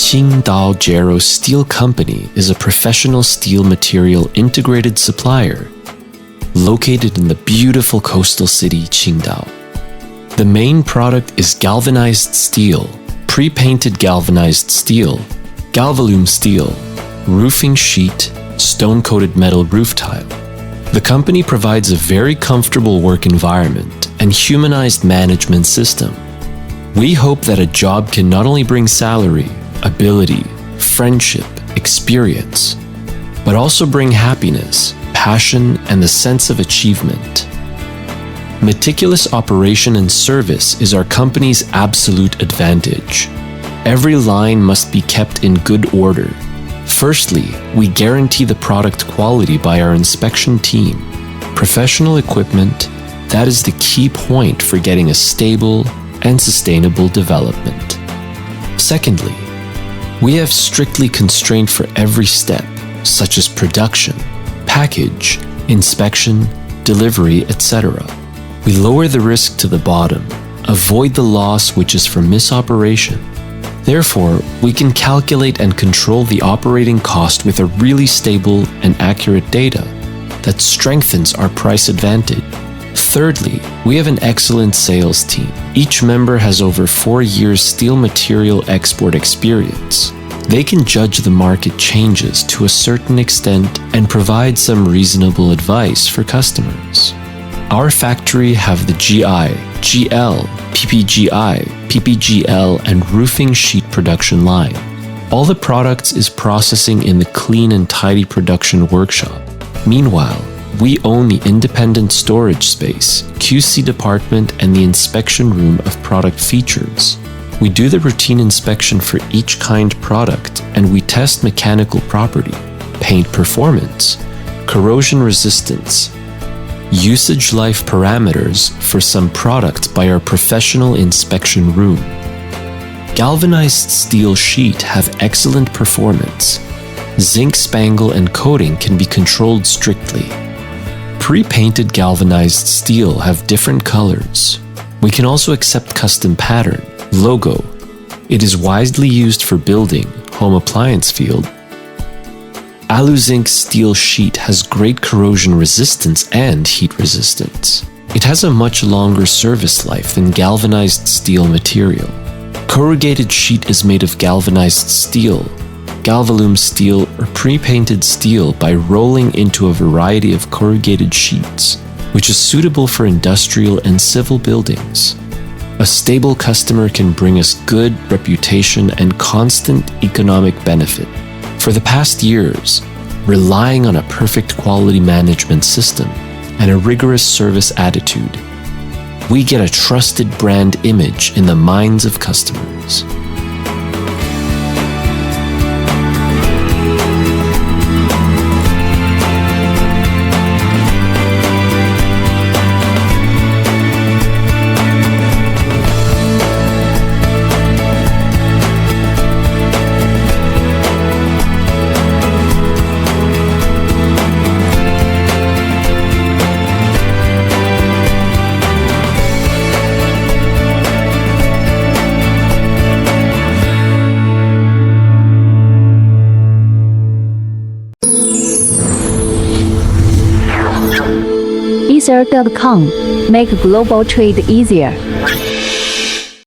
Qingdao Jero Steel Company is a professional steel material integrated supplier located in the beautiful coastal city Qingdao. The main product is galvanized steel, pre-painted galvanized steel, galvalume steel, roofing sheet, stone-coated metal roof tile. The company provides a very comfortable work environment and humanized management system. We hope that a job can not only bring salary, ability, friendship, experience, but also bring happiness, passion, and the sense of achievement. Meticulous operation and service is our company's absolute advantage. Every line must be kept in good order. Firstly, we guarantee the product quality by our inspection team. Professional equipment, that is the key point for getting a stable and sustainable development. Secondly, we have strictly constrained for every step, such as production, package, inspection, delivery, etc. We lower the risk to the bottom, avoid the loss which is from misoperation. Therefore, we can calculate and control the operating cost with a really stable and accurate data that strengthens our price advantage. Thirdly, we have an excellent sales team. Each member has over 4 years steel material export experience. They can judge the market changes to a certain extent and provide some reasonable advice for customers. Our factory have the GI, GL, PPGI, PPGL, and roofing sheet production line. All the products is processing in the clean and tidy production workshop. Meanwhile, we own the independent storage space, QC department, and the inspection room of product features. We do the routine inspection for each kind product, and we test mechanical property, paint performance, corrosion resistance, usage life parameters for some products by our professional inspection room. Galvanized steel sheet have excellent performance. Zinc spangle and coating can be controlled strictly. Pre-painted galvanized steel have different colors. We can also accept custom pattern, logo. It is widely used for building, home appliance field. Alu-zinc steel sheet has great corrosion resistance and heat resistance. It has a much longer service life than galvanized steel material. Corrugated sheet is made of galvanized steel, galvalume steel, or pre-painted steel by rolling into a variety of corrugated sheets, which is suitable for industrial and civil buildings. A stable customer can bring us good reputation and constant economic benefit. For the past years, relying on a perfect quality management system and a rigorous service attitude, we get a trusted brand image in the minds of customers. Ether.com. Make global trade easier.